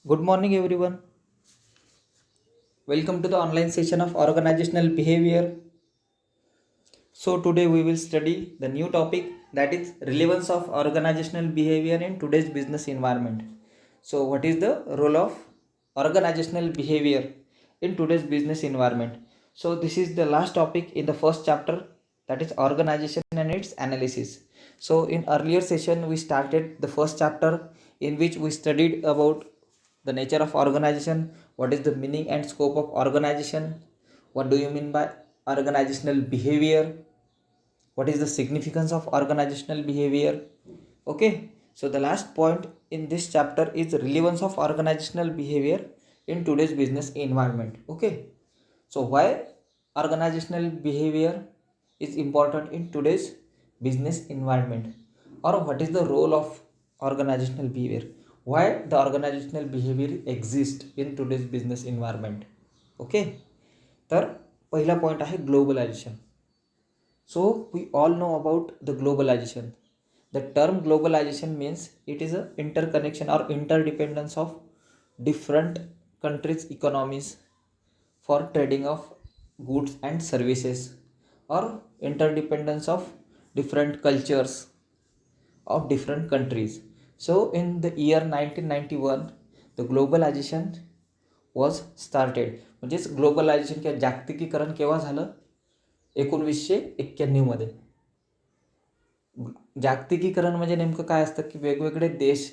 Good morning, everyone. Welcome to the online session of organizational behavior. So, today we will study the new topic, that is relevance of organizational behavior in today's business environment. So, what is the role of organizational behavior in today's business environment? So, this is the last topic in the first chapter, that is organization and its analysis. So, in earlier session, we started the first chapter in which we studied about the nature of organization, what is the meaning and scope of organization, what do you mean by organizational behavior, what is the significance of organizational behavior. Okay, so the last point in this chapter is relevance of organizational behavior in today's business environment. Okay, so why organizational behavior is important in today's business environment, or what is the role of organizational behavior, why the organizational behavior exists in today's business environment. Okay, तर पहिला point आहे globalisation. So we all know about the globalization. The term globalization means it is a interconnection or interdependence of different countries' economies for trading of goods and services, or interdependence of different cultures of different countries. So in the year 1991 the globalization was started. म्हणजेच globalisation किंवा जागतिकीकरण केव्हा झालं? 1991मध्ये. जागतिकीकरण म्हणजे नेमकं काय असतं की वेगवेगळे देश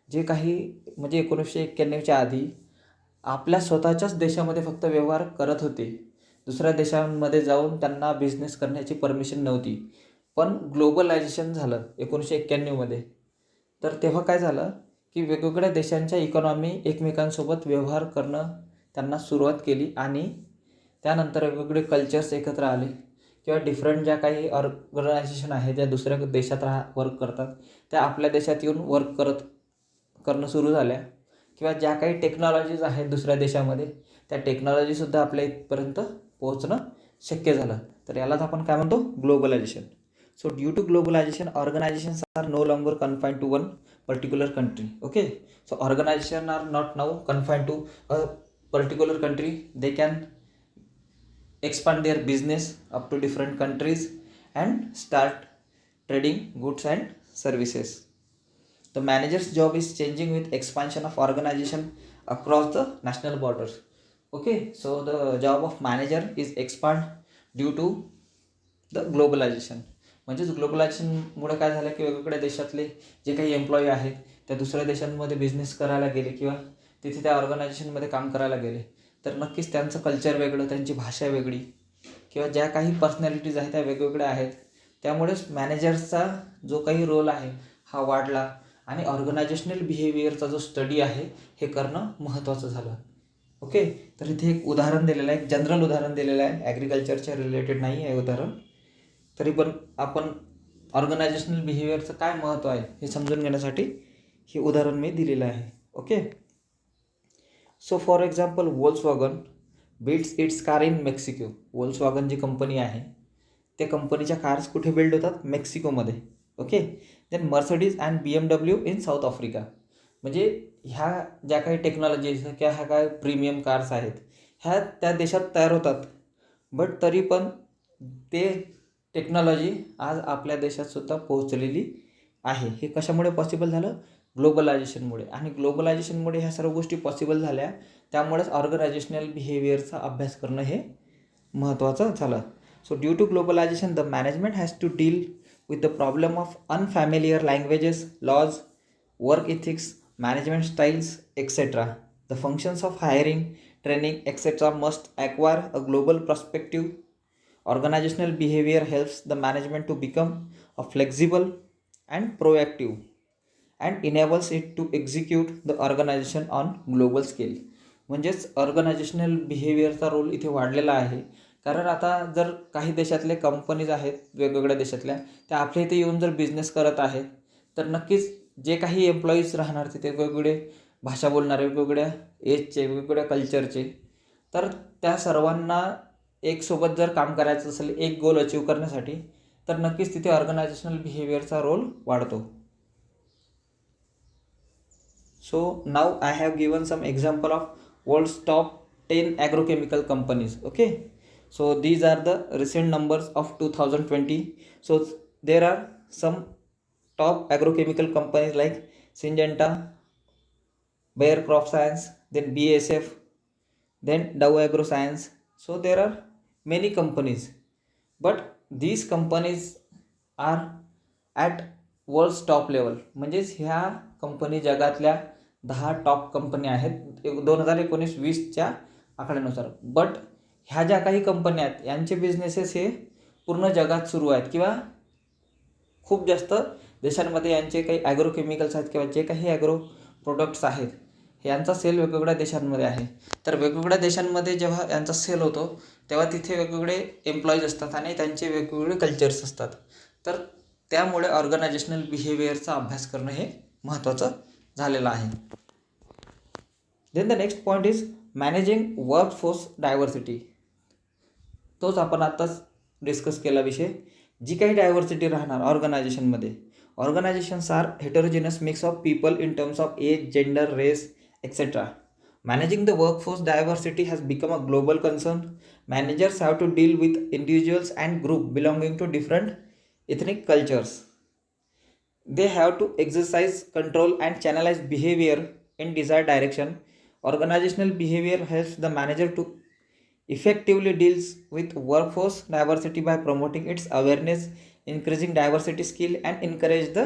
जे काही म्हणजे 1991च्या आधी आपल्या स्वतःच्याच देशामध्ये फक्त व्यवहार करत होते, दुसऱ्या देशांमध्ये जाऊन त्यांना बिझनेस करण्याची परमिशन नव्हती. पण ग्लोबलायझेशन झालं 1991मध्ये. तर तेव्हा काय झालं की वेगवेगळ्या देशांच्या इकॉनॉमी एकमेकांसोबत व्यवहार करणं त्यांना सुरुवात केली, आणि त्यानंतर वेगवेगळे कल्चर्स एकत्र आले, किंवा डिफरंट ज्या काही ऑर्गनायझेशन आहे त्या दुसऱ्या देशात वर्क करतात त्या आपल्या देशात येऊन करणं सुरू झाल्या, किंवा ज्या काही टेक्नॉलॉजीज आहेत दुसऱ्या देशामध्ये त्या टेक्नॉलॉजीसुद्धा आपल्या इथपर्यंत पोहोचणं शक्य झालं. तर यालाच आपण काय म्हणतो? Globalisation. So due to globalization, organizations are no longer confined to one particular country. Okay, so organizations are not now confined to a particular country. They can expand their business up to different countries and start trading goods and services. The manager's job is changing with expansion of organization across the national borders. Okay, so the job of manager is expand due to the globalization. म्हणजेच ग्लोबलायझेशनमुळे काय झालं की वेगवेगळ्या देशातले जे काही employee आहेत त्या दुसऱ्या देशांमध्ये बिझनेस करायला गेले, किंवा तिथे त्या ऑर्गनायझेशनमध्ये काम करायला गेले, तर नक्कीच त्यांचं कल्चर वेगळं, त्यांची भाषा वेगळी, किंवा ज्या काही पर्सनॅलिटीज आहेत त्या वेगवेगळ्या आहेत. त्यामुळेच मॅनेजर्सचा जो काही रोल आहे हा वाढला, आणि ऑर्गनायझेशनल बिहेवियरचा जो स्टडी आहे हे करणं महत्त्वाचं झालं. ओके, तर इथे एक उदाहरण दिलेलं आहे, एक जनरल उदाहरण दिलेलं आहे, ॲग्रिकल्चरच्या रिलेटेड नाही आहे उदाहरण, तरी पण आपण ऑर्गनायझेशनल बिहेवियरचं काय महत्त्व आहे हे समजून घेण्यासाठी हे उदाहरण मी दिलेलं आहे. Okay, so for example Volkswagen builds its car in Mexico. Volkswagen जी कंपनी आहे त्या कंपनीच्या कार्स कुठे बिल्ड होतात? मेक्सिकोमध्ये. Okay, then Mercedes and BMW in South Africa. म्हणजे ह्या ज्या काही टेक्नॉलॉजीज किंवा ह्या काय प्रीमियम कार्स आहेत ह्या त्या देशात तयार होतात, बट तरी पण ते टेक्नॉलॉजी आज आपल्या देशात सुद्धा पोहोचलेली आहे. हे कशामुळे पॉसिबल झालं? ग्लोबलायझेशनमुळे. आणि ग्लोबलायझेशनमुळे ह्या सर्व गोष्टी पॉसिबल झाल्या, त्यामुळेच ऑर्गनायझेशनल बिहेवियरचा अभ्यास करणं हे महत्त्वाचं झालं. So due to globalisation the management has to deal with the problem of unfamiliar languages, laws, work ethics, management styles, etc. The functions of hiring, training, etc. must acquire a global perspective. Organizational behavior helps the management to become a flexible and proactive and enables it to execute the organization on global scale. म्हणजेच organisational बिहेवियरचा role इथे वाढलेला आहे. कारण आता जर काही देशातले companies आहेत वेगवेगळ्या देशातल्या त्या आपल्या इथे येऊन जर बिझनेस करत आहेत, तर नक्कीच जे काही एम्प्लॉईज राहणार तिथे वेगवेगळे भाषा बोलणारे, वेगवेगळ्या एजचे, वेगवेगळ्या कल्चरचे, तर त्या सर्वांना एक सोबत जर काम करायचं असेल एक गोल अचीव करण्यासाठी, तर नक्कीच तिथे ऑर्गनायझेशनल बिहेवियरचा रोल वाढतो. So now I have given some example of world's top 10 agrochemical companies. Okay, so these are the recent numbers of 2020. So there are some top agrochemical companies like Syngenta, Bayer Crop Science, then BASF, then Dow AgroScience. So there are many companies, but these companies are at world's top level. म्हणजेच ह्या company जगातल्या 10 top company आहेत 2019-20च्या आकड्यानुसार. But ह्या ज्या काही कंपन्या आहेत यांचे बिझनेसेस हे पूर्ण जगात सुरू आहेत किंवा खूप जास्त देशांमध्ये यांचे काही ॲग्रोकेमिकल्स आहेत किंवा जे काही ॲग्रो प्रोडक्ट्स आहेत यांचा सेल वेगवेगळ्या देशांमध्ये आहे. तर वेगवेगळ्या देशांमध्ये जेव्हा यांचा सेल होतो तेव्हा तिथे वेगवेगळे एम्प्लॉईज असतात आणि त्यांचे वेगवेगळे कल्चर्स असतात. तर त्यामुळे ऑर्गनायझेशनल बिहेवियरचा अभ्यास करणं हे महत्त्वाचं झालेलं आहे. Then the next point is managing workforce diversity. तोच आपण आत्ताच डिस्कस केला विषय. जी काही डायव्हर्सिटी राहणार ऑर्गनायझेशनमध्ये. Organisations are heterogeneous mix of people in terms of age, gender, race, etc. Managing the workforce diversity has become a global concern. Managers have to deal with individuals and groups belonging to different ethnic cultures. They have to exercise control and channelize behavior in desired direction. Organizational behavior helps the manager to effectively deals with workforce diversity by promoting its awareness, increasing diversity skill and encourage the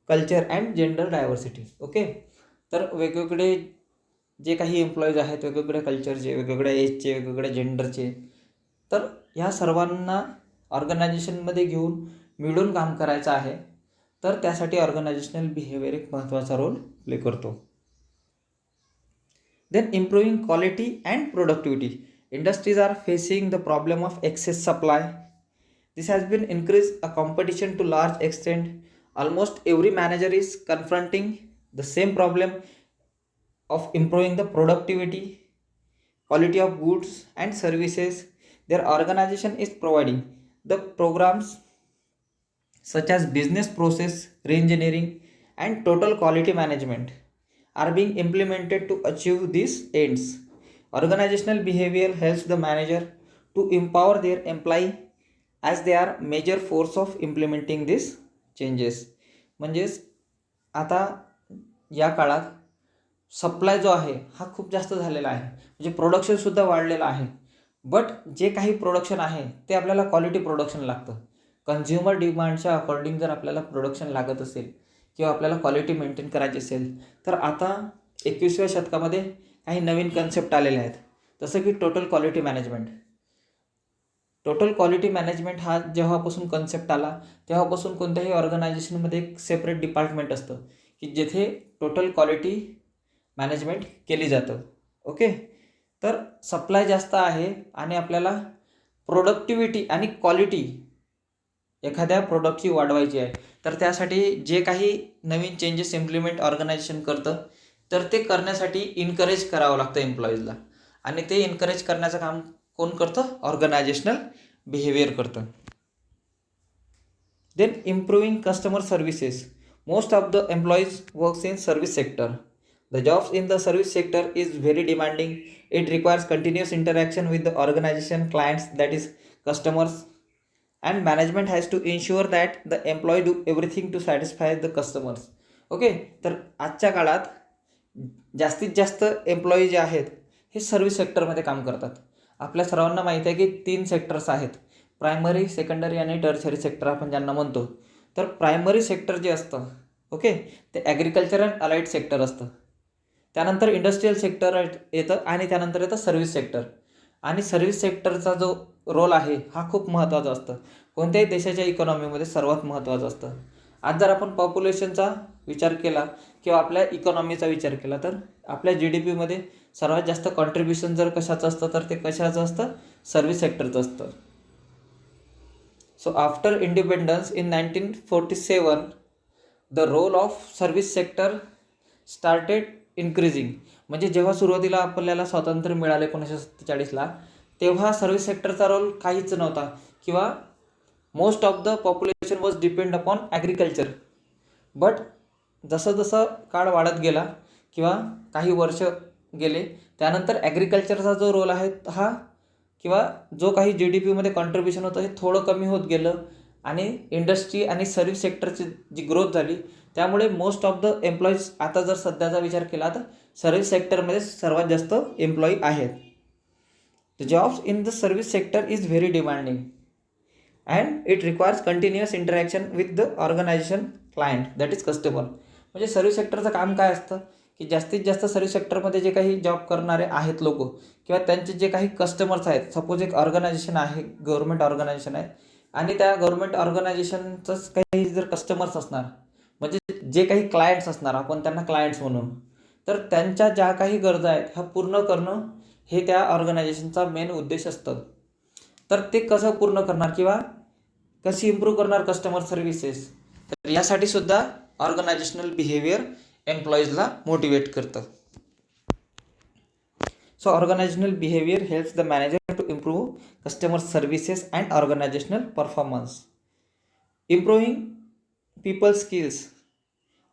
culture and gender diversity. Okay, तर वेगवेगळे जे काही employees आहेत वेगवेगळ्या कल्चरचे, वेगवेगळ्या एजचे, वेगवेगळ्या जेंडरचे, तर ह्या सर्वांना ऑर्गनायझेशनमध्ये घेऊन मिळून काम करायचं आहे. तर त्यासाठी ऑर्गनायझेशनल बिहेवियर एक महत्त्वाचा रोल प्ले करतो. Then improving quality and productivity. Industries are facing the problem of excess supply. This has been increase a competition to large extent. Almost every manager is confronting the same problem of improving the productivity, quality of goods and services their organization is providing. The programs such as business process reengineering and total quality management are being implemented to achieve these ends. Organizational behavior helps the manager to empower their employee as they are major force of implementing these changes. म्हणजेच आता या काळात supply जो आहे हा खूप जास्त झालेला आहे. म्हणजे प्रोडक्शनसुद्धा वाढलेलं आहे. बट जे काही प्रोडक्शन आहे ते आपल्याला क्वालिटी प्रोडक्शन लागतं. कन्झ्युमर डिमांडच्या अकॉर्डिंग जर आपल्याला प्रोडक्शन लागत असेल किंवा आपल्याला क्वालिटी मेंटेन करायची असेल तर आता 21व्या शतकामध्ये काही नवीन कन्सेप्ट आलेले आहेत. जसं की total quality management. Total quality management हा जेव्हापासून कन्सेप्ट आला तेव्हापासून कोणत्याही ऑर्गनायझेशनमध्ये एक सेपरेट डिपार्टमेंट असतं की जिथे टोटल क्वालिटी मॅनेजमेंट केली जातं. ओके, तर सप्लाय जास्त आहे आणि आपल्याला प्रोडक्टिव्हिटी आणि क्वालिटी एखाद्या प्रोडक्टची वाढवायची आहे. तर त्यासाठी जे काही नवीन चेंजेस इम्प्लिमेंट ऑर्गनायझेशन करतं तर ते करण्यासाठी इन्करेज करावं लागतं एम्प्लॉईजला. आणि ते इन्करेज करण्याचं काम कोण करतं? ऑर्गनायझेशनल बिहेवियर करतं. Then improving customer services. Most of the employees works in service sector. The jobs in the service sector is very demanding. It requires continuous interaction with the organization, clients, that is customers, and management has to ensure that the employee do everything to satisfy the customers. Okay, तर आजच्या काळात जास्तीत जास्त employee जे आहेत हे service सेक्टरमध्ये काम करतात. आपल्या सर्वांना माहिती आहे की 3 सेक्टर्स आहेत, प्रायमरी, सेकंडरी आणि टर्शरी सेक्टर आपण ज्यांना म्हणतो. तर प्रायमरी सेक्टर जे असतं ओके ते ॲग्रिकल्चर अँड अलाइड सेक्टर असतं. त्यानंतर इंडस्ट्रीयल सेक्टर येतं आणि त्यानंतर येतं सर्व्हिस सेक्टर. आणि सर्व्हिस सेक्टरचा जो रोल आहे हा खूप महत्त्वाचा असतं. कोणत्याही देशाच्या इकॉनॉमीमध्ये सर्वात महत्त्वाचं असतं. आज जर आपण पॉप्युलेशनचा विचार केला किंवा आपल्या इकॉनॉमीचा विचार केला तर आपल्या GDPमध्ये सर्वात जास्त कॉन्ट्रीब्युशन जर कशाचं असतं तर ते कशाचं असतं? सर्व्हिस सेक्टरचं असतं. So after independence in 1947, the role of service sector started increasing. म्हणजे जेव्हा सुरुवातीला आपल्याला स्वातंत्र्य मिळाले 1947ला तेव्हा सर्व्हिस सेक्टरचा रोल काहीच नव्हता किंवा most of the population was depend upon agriculture. But जसं जसं काळ वाढत गेला किंवा काही वर्ष गेले त्यानंतर ॲग्रिकल्चरचा जो रोल आहे हा किंवा जो काही GDPमध्ये कॉन्ट्रीब्युशन होतं हे थोडं कमी होत गेलं आणि इंडस्ट्री आणि सर्व्हिस सेक्टरची जी ग्रोथ झाली त्यामुळे मोस्ट ऑफ द एम्प्लॉईज आता जर सध्याचा विचार केला तर सर्व्हिस सेक्टरमध्ये सर्वात जास्त एम्प्लॉई आहेत. The jobs in the service sector is very demanding and it requires continuous interaction with the organisation client that is customer. म्हणजे सर्व्हिस सेक्टरचं काम काय असतं की जास्तीत जास्त सर्व्हिस सेक्टरमध्ये जे काही जॉब करणारे आहेत लोक किंवा त्यांचे जे काही कस्टमर्स आहेत, सपोज एक ऑर्गनायझेशन आहे, गव्हर्नमेंट ऑर्गनायझेशन आहे आणि त्या गव्हर्नमेंट ऑर्गनायझेशनचंच काही जर कस्टमर्स असणार म्हणजे जे काही क्लायंट्स असणार आपण त्यांना क्लायंट्स म्हणून, तर त्यांच्या ज्या काही गरजा आहेत ह्या पूर्ण करणं हे त्या ऑर्गनायझेशनचा मेन उद्देश असतं. तर ते कसं पूर्ण करणार किंवा कशी इम्प्रूव्ह करणार कस्टमर सर्व्हिसेस, तर यासाठी सुद्धा ऑर्गनायझेशनल बिहेवियर एम्प्लॉईजला मोटिवेट करतं. So organisational behaviour helps the manager to improve customer services and organisational performance. Improving people skills.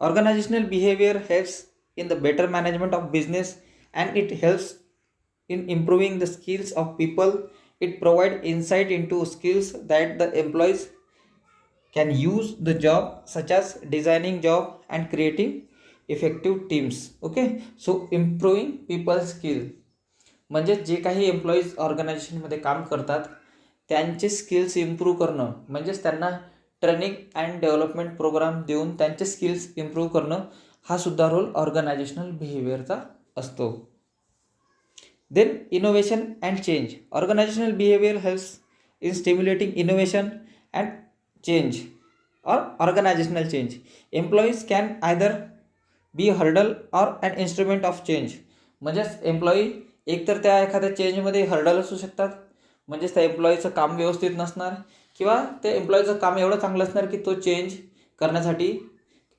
Organizational behavior helps in the better management of business and it helps in improving the skills of people. It provides insight into skills that the employees can use the job, such as designing job and creating effective teams. Okay, so improving people skill म्हणजे जे काही employees ऑर्गनायझेशनमध्ये काम करतात त्यांचे skills improve करणं म्हणजेच त्यांना ट्रेनिंग अँड डेव्हलपमेंट प्रोग्राम देऊन त्यांचे स्किल्स इम्प्रूव्ह करणं हा सुद्धा रोल ऑर्गनायझेशनल बिहेवियरचा असतो. Then innovation and change. Organisational behaviour helps in stimulating innovation and change or organisational change. Employees can either be hurdle or an instrument of change. म्हणजेच employee एकतर त्या एखाद्या चेंजमध्ये हर्डल असू शकतात म्हणजेच त्या एम्प्लॉईचं काम व्यवस्थित नसणार किंवा त्या एम्प्लॉईचं काम एवढं चांगलं असणार की तो चेंज करण्यासाठी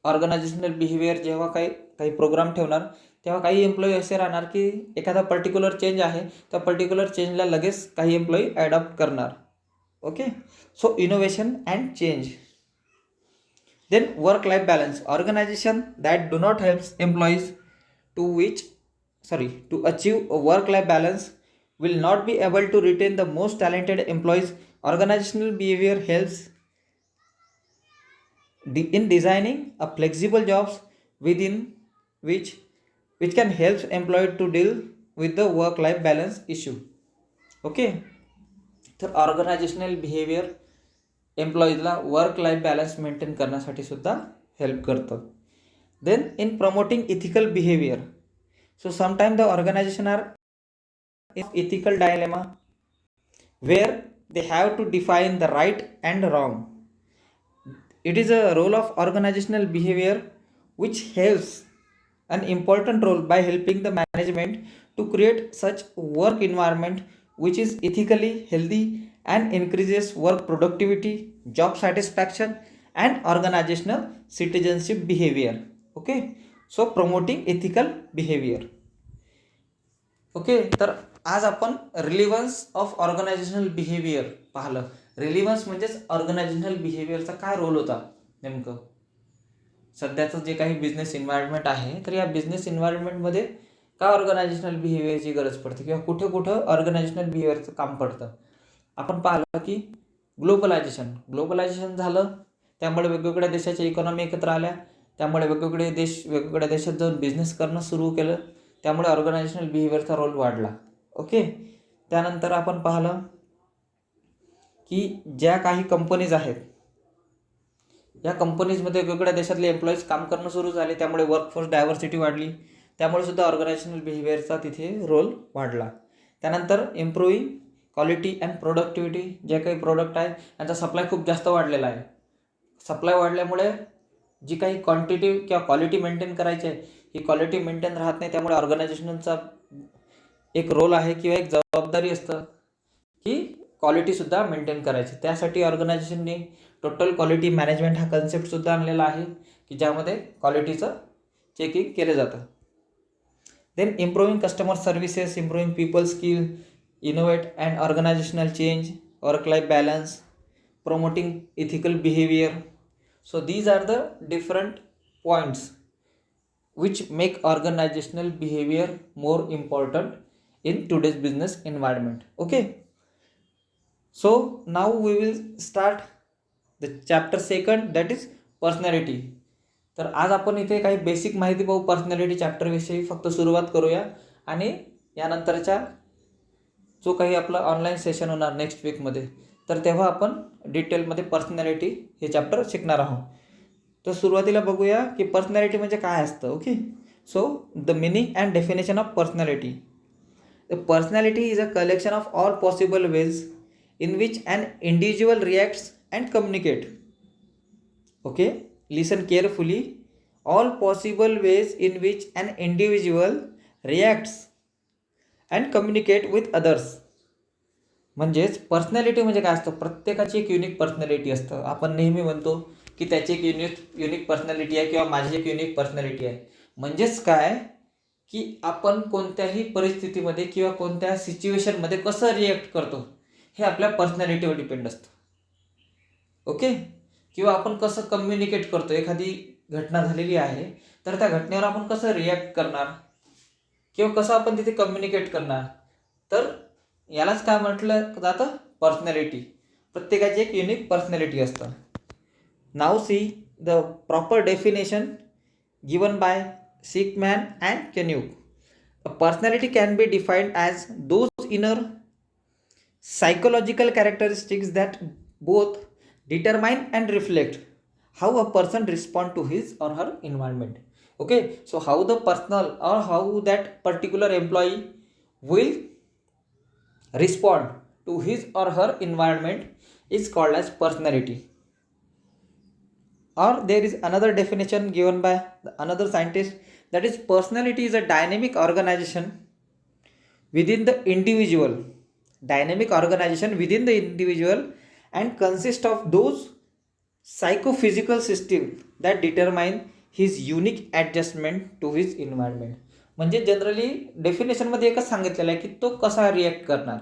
ऑर्गनायझेशनल बिहेवियर जेव्हा काही प्रोग्राम ठेवणार तेव्हा काही एम्प्लॉई असे राहणार की एखादा पर्टिक्युलर चेंज आहे त्या पर्टिक्युलर चेंजला लगेच काही एम्प्लॉई ॲडॉप्ट करणार. Okay, so innovation and change. Then work life balance. Organisation that do not helps employees to achieve a work-life balance will not be able to retain the most talented employees. Organizational behavior helps in designing a flexible jobs within which can help employee to deal with the work-life balance issue. Okay, तर organisational behaviour एम्प्लॉईजला work life balance maintain करण्यासाठी सुद्धा help करतं. Then in promoting ethical behaviour. So sometimes the organization are in ethical dilemma where they have to define the right and wrong. It is a role of organizational behavior which helps an important role by helping the management to create such work environment which is ethically healthy and increases work productivity, job satisfaction and organizational citizenship behavior. Okay, so promoting ethical behaviour. Okay, तर आज आपण relevance of organisational behaviour पाहिलं. Relevance म्हणजेच organisational बिहेवियरचा काय role होता नेमकं सध्याचं जे काही बिझनेस इन्व्हायरमेंट आहे तर या बिझनेस इन्व्हायरमेंटमध्ये का ऑर्गनायझेशनल बिहेवियरची गरज पडते किंवा कुठं कुठं ऑर्गनायझेशनल बिहेवियरचं काम पडतं. आपण पाहिलं की ग्लोबलायझेशन झालं त्यामुळे वेगवेगळ्या देशाच्या इकॉनॉमी एकत्र आल्या त्यामुळे वेगवेगळे देश वेगवेगळ्या देशात जाऊन बिझनेस करणं सुरू केलं त्यामुळे ऑर्गनायझेशनल बिहेवियरचा रोल वाढला. ओके, त्यानंतर आपण पाहिलं की ज्या काही कंपनीज आहेत या कंपनीजमध्ये वेगवेगळ्या देशातले एम्प्लॉईज काम करणं सुरू झाले त्यामुळे वर्कफोर्स डायव्हर्सिटी वाढली त्यामुळे सुद्धा ऑर्गनायझेशनल बिहेवियरचा तिथे रोल वाढला. त्यानंतर इम्प्रूव्हिंग क्वालिटी अँड प्रोडक्टिव्हिटी. जे काही प्रोडक्ट आहे त्यांचा सप्लाय खूप जास्त वाढलेला आहे. सप्लाय वाढल्यामुळे जी काही क्वांटिटी किंवा क्वालिटी मेंटेन करायची आहे ही क्वालिटी मेंटेन राहत नाही त्यामुळे ऑर्गनायझेशनचा एक रोल आहे किंवा एक जबाबदारी असतं की क्वालिटीसुद्धा मेंटेन करायची. त्यासाठी ऑर्गनायझेशनने टोटल क्वालिटी मॅनेजमेंट हा कन्सेप्टसुद्धा आणलेला आहे की ज्यामध्ये क्वालिटीचं चेकिंग केलं जातं. Then improving customer services, improving people skill, innovate and organisational change, work life balance, promoting ethical behavior. So these are the different points which make organizational behavior more important in today's business environment. Okay, so now we will start the chapter second, that is personality. तर आज आपण इथे काही basic माहिती पाहू personality चॅप्टरविषयी, फक्त सुरुवात करूया आणि यानंतरच्या जो काही आपला ऑनलाईन सेशन होणार नेक्स्ट वीकमध्ये, तर तेव्हा आपण डिटेलमध्ये पर्सनॅलिटी हे चॅप्टर शिकणार आहोत. तर सुरुवातीला बघूया की पर्सनॅलिटी म्हणजे काय असतं. Okay, so the meaning and definition of personality. The personality is a collection of all possible ways in which an individual reacts and communicate. Okay, listen carefully. All possible ways in which an individual reacts and communicate with others. म्हणजेच personality म्हणजे काय असतं, प्रत्येकाची एक unique personality असतं. आपण नेहमी म्हणतो की त्याची एक युनिक पर्सनॅलिटी आहे किंवा माझी एक युनिक पर्सनॅलिटी आहे. म्हणजेच काय की आपण कोणत्याही परिस्थितीमध्ये किंवा कोणत्या सिच्युएशनमध्ये कसं रिॲक्ट करतो हे आपल्या पर्सनॅलिटीवर डिपेंड असतं. ओके, किंवा आपण कसं कम्युनिकेट करतो, एखादी घटना झालेली आहे तर त्या घटनेवर आपण कसं रिॲक्ट करणार किंवा कसं आपण तिथे कम्युनिकेट करणार, तर यालाच काय म्हटलं जातं, पर्सनॅलिटी. प्रत्येकाची एक युनिक पर्सनॅलिटी असतं. Now see the proper definition given by Sikman and Kenyuk. Personality can be defined as those inner psychological characteristics that both determine and reflect how a person respond to his or her environment. Okay, so how the personal or how that particular employee will respond to his or her environment is called as personality. Or there is another definition given by another scientist, that is personality is a dynamic organization within the individual and consists of those psychophysical systems that determine his unique adjustment to his environment. म्हणजे generally डेफिनेशनमध्ये एकच सांगितलेलं आहे की तो कसा react करणार.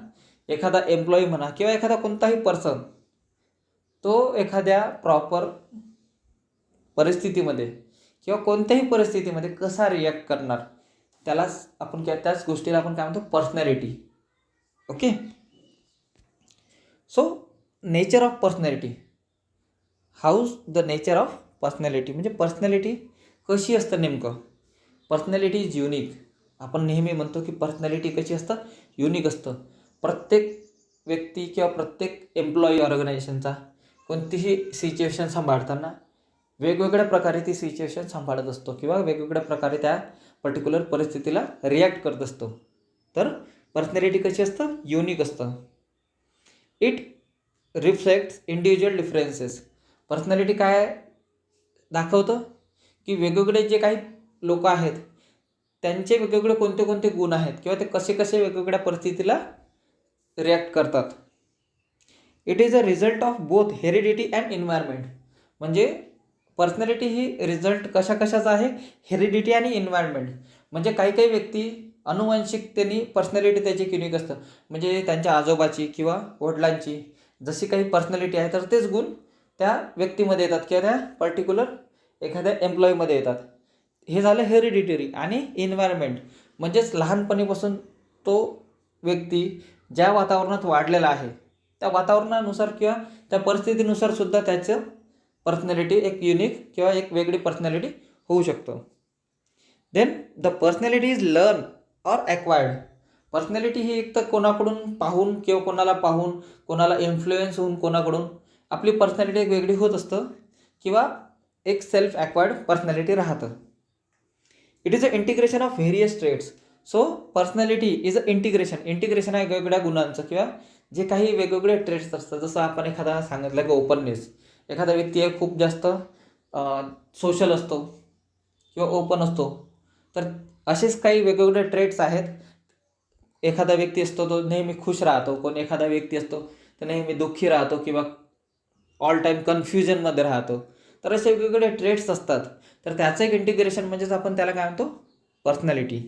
एखादा employee म्हणा किंवा एखादा कोणताही पर्सन, तो एखाद्या प्रॉपर परिस्थितीमध्ये किंवा कोणत्याही परिस्थितीमध्ये कसा रिॲक्ट करणार, त्यालाच आपण त्याच गोष्टीला आपण काय म्हणतो, personality. Okay, so nature of personality. House the nature of personality म्हणजे पर्सनॅलिटी कशी असतं नेमकं. Personality is unique. आपण नेहमी म्हणतो की पर्सनॅलिटी कशी असतं, युनिक असतं. प्रत्येक व्यक्ती किंवा प्रत्येक एम्प्लॉई ऑर्गनायझेशनचा कोणतीही सिच्युएशन सांभाळताना वेगवेगळ्या प्रकारे ती सिच्युएशन सांभाळत असतो किंवा वेगवेगळ्या प्रकारे त्या पर्टिक्युलर परिस्थितीला रिॲक्ट करत असतो. तर पर्सनॅलिटी कशी असतं, युनिक असतं. It reflects individual differences. Personality काय दाखवतं की वेगवेगळे जे काही लोक आहेत त्यांचे वेगवेगळे कोणते कोणते गुण आहेत किंवा ते कसे कसे वेगवेगळ्या परिस्थितीला रिॲक्ट करतात. It is a result of both heredity and environment. म्हणजे पर्सनॅलिटी ही रिझल्ट कशाचा आहे, हेरिडिटी आणि एन्व्हायरमेंट. म्हणजे काही काही व्यक्ती अनुवांशिकतेने पर्सनॅलिटी त्याची युनिक असतं. म्हणजे त्यांच्या आजोबाची किंवा वडिलांची जशी काही पर्सनॅलिटी आहे तर तेच गुण त्या व्यक्तीमध्ये येतात किंवा त्या पर्टिक्युलर एखाद्या एम्प्लॉईमध्ये येतात. हे झालं हेरिडिटरी. आणि एन्व्हायरमेंट म्हणजेच लहानपणीपासून तो व्यक्ती ज्या वातावरणात वाढलेला आहे त्या वातावरणानुसार किंवा त्या परिस्थितीनुसार सुद्धा त्याचं पर्सनॅलिटी एक युनिक किंवा एक वेगळी पर्सनॅलिटी होऊ शकतो. Then the personality is learn or acquired. Personality ही एक तर कोणाकडून पाहून किंवा कोणाला पाहून कोणाला इन्फ्लुएन्स होऊन कोणाकडून आपली पर्सनॅलिटी एक वेगळी होत असतं किंवा एक सेल्फ ॲक्वायर्ड पर्सनॅलिटी राहतं. It is a integration of various traits. So personality is a integration आहे वेगवेगळ्या गुणांचं किंवा जे काही वेगवेगळे ट्रेट्स असतात. जसं आपण एखादा सांगितलं की ओपननेस. एखादा व्यक्ती आहे खूप जास्त सोशल असतो किंवा ओपन असतो, तर असेच काही वेगवेगळे ट्रेट्स आहेत. एखादा व्यक्ती असतो तो नेहमी खुश राहतो, कोण एखादा व्यक्ती असतो तो नेहमी दुःखी राहतो किंवा ऑल टाईम कन्फ्युजनमध्ये राहतो. तर असे वेगवेगळे ट्रेट्स असतात. तर त्याचं एक इंटिग्रेशन म्हणजेच आपण त्याला काय म्हणतो, personality.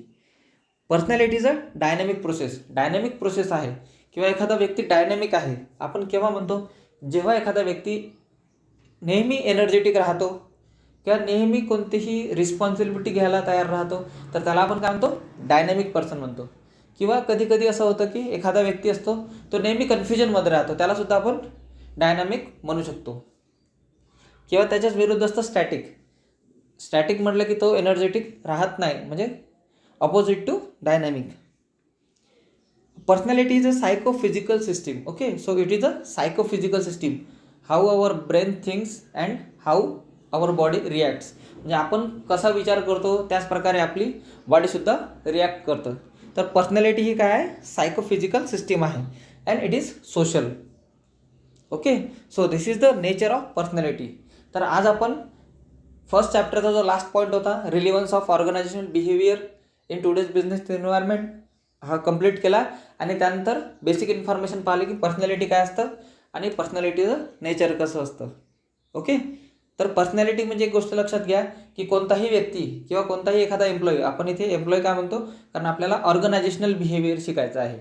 Personality is a dynamic process आहे किंवा एखादा व्यक्ती डायनॅमिक आहे. आपण केव्हा म्हणतो, जेव्हा एखादा व्यक्ती नेहमी एनर्जेटिक राहतो किंवा नेहमी कोणतीही रिस्पॉन्सिबिलिटी घ्यायला तयार राहतो, तर त्याला आपण काय म्हणतो, डायनॅमिक पर्सन म्हणतो. किंवा कधी कधी असं होतं की एखादा व्यक्ती असतो तो नेहमी कन्फ्युजनमध्ये राहतो, त्यालासुद्धा आपण डायनॅमिक म्हणू शकतो. किंवा त्याच्याच विरुद्ध असतं स्टॅटिक. स्टॅटिक म्हटलं की तो एनर्जेटिक राहत नाही, म्हणजे opposite to dynamic. Personality is a psychophysical system. Okay, so it is a psychophysical system. How our brain thinks and how our body reacts. म्हणजे आपण कसा विचार करतो त्याच प्रकारे आपली बॉडीसुद्धा रिॲक्ट करतं. तर पर्सनॅलिटी ही काय आहे, सायकोफिजिकल सिस्टीम आहे and it is social. Okay, so this is the nature of personality. तर आज आपण फर्स्ट चॅप्टरचा जो लास्ट पॉईंट होता, relevance of organisational behaviour in today's business environment, हा कंप्लीट केला. आणि त्यानंतर बेसिक इन्फॉर्मेशन पाहिली की पर्सनॅलिटी काय असतं आणि पर्सनॅलिटीचं नेचर कसं असतं. ओके, तर पर्सनॅलिटी म्हणजे एक गोष्ट लक्षात घ्या की कोणताही व्यक्ती किंवा कोणताही एखादा एम्प्लॉई, आपण इथे एम्प्लॉई काय म्हणतो, कारण आपल्याला ऑर्गनायझेशनल बिहेवियर शिकायचं आहे.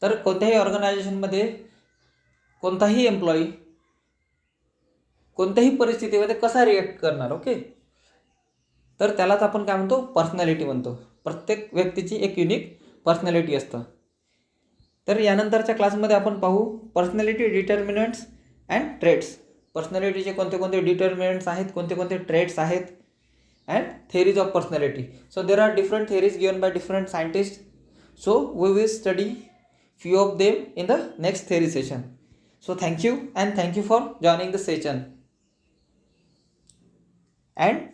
तर कोणत्याही ऑर्गनायझेशनमध्ये कोणताही एम्प्लॉई कोणत्याही परिस्थितीमध्ये कसा रिॲक्ट करणार. ओके, तर त्यालाच आपण काय म्हणतो, पर्सनॅलिटी म्हणतो. प्रत्येक व्यक्तीची एक युनिक पर्सनॅलिटी असतं. तर यानंतरच्या क्लासमध्ये आपण पाहू पर्सनॅलिटी डिटर्मिनंट्स अँड ट्रेट्स. पर्सनॅलिटीचे कोणते कोणते डिटर्मिनंट्स आहेत, कोणते कोणते ट्रेट्स आहेत, and theories of personality. So there are different theories given by different scientists. So we will study few of them in the next theory session. So thank you, and thank you for joining the session. And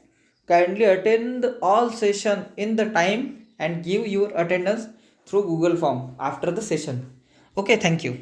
kindly attend all session in the time and give your attendance through Google form after the session. Okay, thank you.